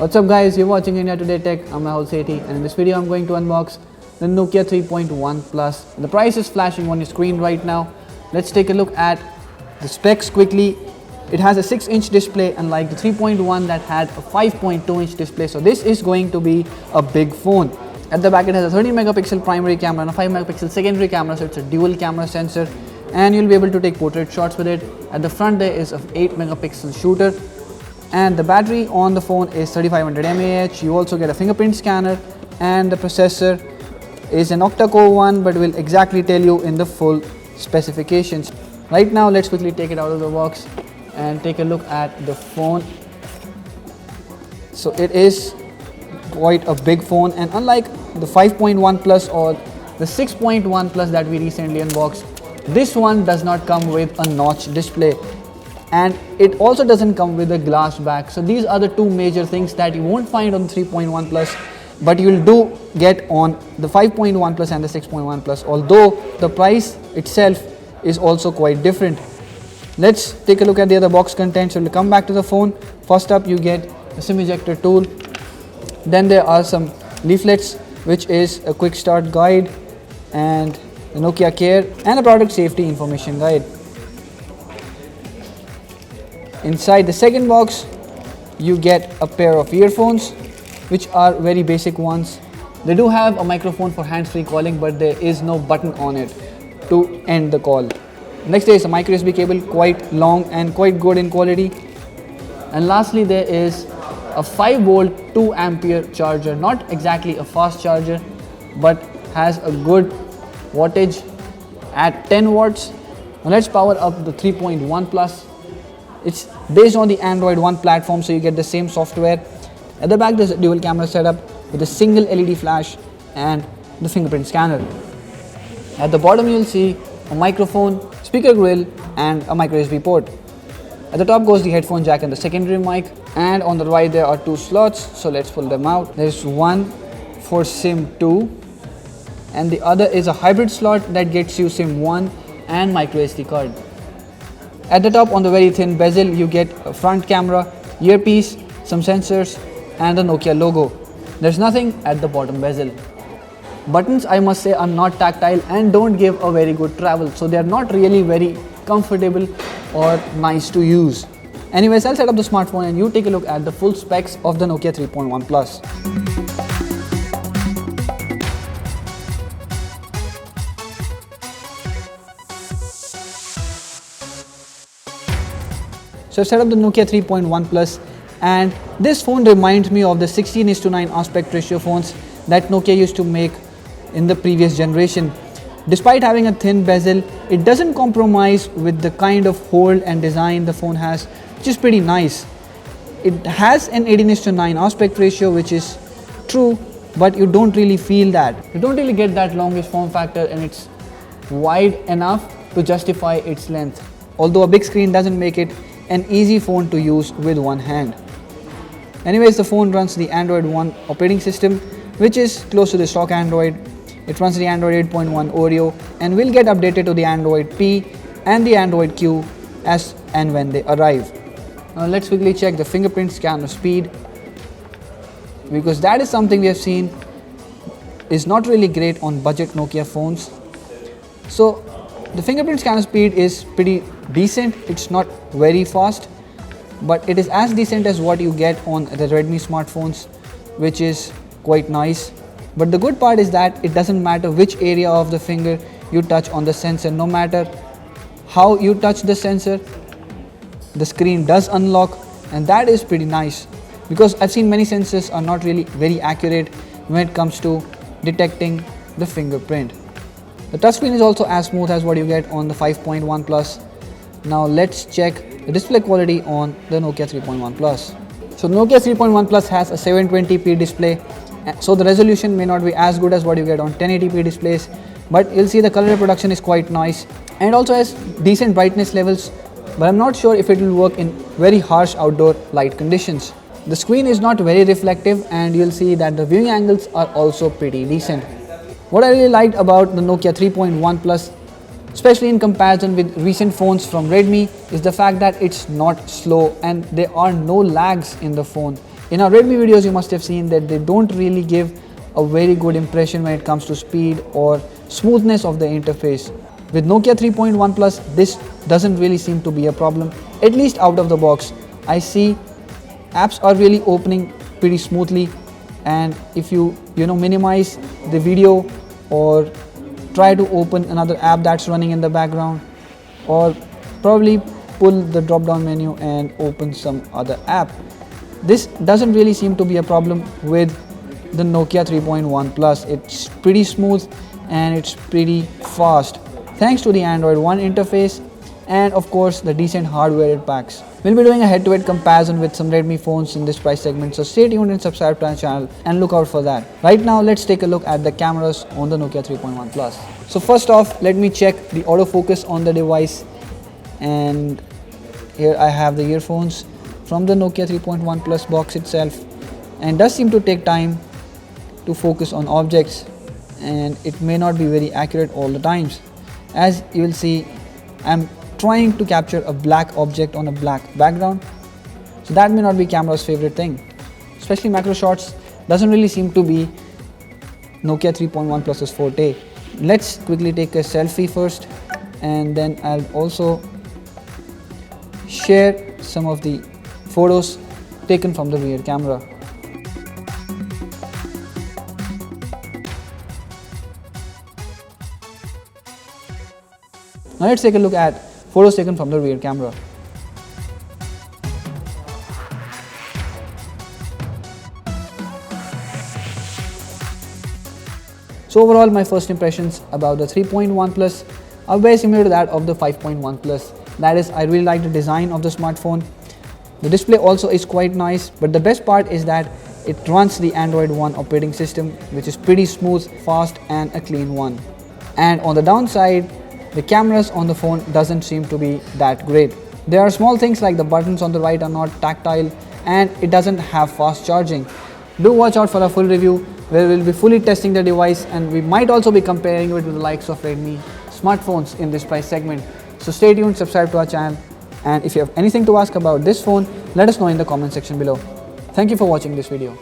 What's up guys, you're watching India Today Tech. I'm Rahul Sethi, and in this video I'm going to unbox the Nokia 3.1 Plus. The price is flashing on your screen right now. Let's take a look at the specs quickly. It has a 6-inch display unlike the 3.1 that had a 5.2-inch display, so this is going to be a big phone. At the back it has a 30 megapixel primary camera and a 5 megapixel secondary camera, so it's a dual camera sensor and you'll be able to take portrait shots with it. At the front there is an 8 megapixel shooter. And the battery on the phone is 3500 mAh. You also get a fingerprint scanner, and the processor is an octa-core one, but will exactly tell you in the full specifications. Right now let's quickly take it out of the box and take a look at the phone. So it is quite a big phone, and unlike the 5.1 Plus or the 6.1 Plus that we recently unboxed, this one does not come with a notch display. And it also doesn't come with a glass back. So these are the two major things that you won't find on 3.1 Plus, but you'll do get on the 5.1 Plus and the 6.1 Plus, although the price itself is also quite different. Let's take a look at the other box contents. So we'll come back to the phone. First up you get a SIM ejector tool. Then there are some leaflets, which is a quick start guide and the Nokia Care and a product safety information guide. Inside the second box you get a pair of earphones, which are very basic ones. They do have a microphone for hands-free calling, but there is no button on it to end the call. Next there is a micro USB cable, quite long and quite good in quality. And lastly there is a 5 volt 2 ampere charger, not exactly a fast charger but has a good wattage at 10 watts. Now let's power up the 3.1 Plus. It's based on the Android One platform, so you get the same software. At the back there's a dual camera setup with a single LED flash and the fingerprint scanner. At the bottom you'll see a microphone, speaker grill and a micro USB port. At the top goes the headphone jack and the secondary mic, and on the right there are 2 slots, so let's pull them out. There's one for SIM 2 and the other is a hybrid slot that gets you SIM 1 and micro SD card. At the top on the very thin bezel you get a front camera, earpiece, some sensors and the Nokia logo. There's nothing at the bottom bezel. Buttons, I must say, are not tactile and don't give a very good travel, so they are not really very comfortable or nice to use. Anyways, I'll set up the smartphone and you take a look at the full specs of the Nokia 3.1 Plus. So I've set up the Nokia 3.1 Plus, and this phone reminds me of the 16:9 aspect ratio phones that Nokia used to make in the previous generation. Despite having a thin bezel, it doesn't compromise with the kind of hold and design the phone has, which is pretty nice. It has an 18:9 aspect ratio, which is true, but you don't really feel that. You don't really get that longish form factor, and it's wide enough to justify its length. Although a big screen doesn't make it an easy phone to use with one hand. Anyways, the phone runs the Android One operating system, which is close to the stock Android. It runs the Android 8.1 Oreo and will get updated to the Android P and the Android Q as and when they arrive. Now let's quickly check the fingerprint scanner speed, because that is something we have seen is not really great on budget Nokia phones. So the fingerprint scanner speed is pretty decent. It's not very fast, but it is as decent as what you get on the Redmi smartphones, which is quite nice. But the good part is that it doesn't matter which area of the finger you touch on the sensor. No matter how you touch the sensor, the screen does unlock, and that is pretty nice, because I've seen many sensors are not really very accurate when it comes to detecting the fingerprint. The touchscreen is also as smooth as what you get on the 5.1 Plus. Now let's check the display quality on the Nokia 3.1 Plus. So Nokia 3.1 Plus has a 720p display, so the resolution may not be as good as what you get on 1080p displays, but you'll see the color reproduction is quite nice and also has decent brightness levels, but I'm not sure if it will work in very harsh outdoor light conditions. The screen is not very reflective, and you'll see that the viewing angles are also pretty decent. What I really liked about the Nokia 3.1 Plus, especially in comparison with recent phones from Redmi, is the fact that it's not slow and there are no lags in the phone. In our Redmi videos, you must have seen that they don't really give a very good impression when it comes to speed or smoothness of the interface. With Nokia 3.1 Plus, this doesn't really seem to be a problem, at least out of the box. I see apps are really opening pretty smoothly, and if you minimize the video or try to open another app that's running in the background, or probably pull the drop down menu and open some other app, this doesn't really seem to be a problem with the Nokia 3.1 Plus. It's pretty smooth and it's pretty fast thanks to the Android One interface and of course the decent hardware it packs. We'll be doing a head-to-head comparison with some Redmi phones in this price segment, so stay tuned and subscribe to our channel and look out for that. Right now, let's take a look at the cameras on the Nokia 3.1 Plus. So first off, let me check the autofocus on the device, and here I have the earphones from the Nokia 3.1 Plus box itself, and does seem to take time to focus on objects, and it may not be very accurate all the times. As you will see, I'm trying to capture a black object on a black background, so that may not be camera's favorite thing. Especially macro shots doesn't really seem to be Nokia 3.1 Plus's forte. Let's quickly take a selfie first, and then I'll also share some of the photos taken from the rear camera. Now let's take a look at photos taken from the rear camera. So overall, my first impressions about the 3.1 Plus are very similar to that of the 5.1 Plus. That is, I really like the design of the smartphone. The display also is quite nice, but the best part is that it runs the Android One operating system, which is pretty smooth, fast and a clean one. And on the downside, the cameras on the phone doesn't seem to be that great. There are small things like the buttons on the right are not tactile, and it doesn't have fast charging. Do watch out for a full review where we'll be fully testing the device, and we might also be comparing it with the likes of Redmi smartphones in this price segment. So stay tuned, subscribe to our channel, and if you have anything to ask about this phone, let us know in the comment section below. Thank you for watching this video.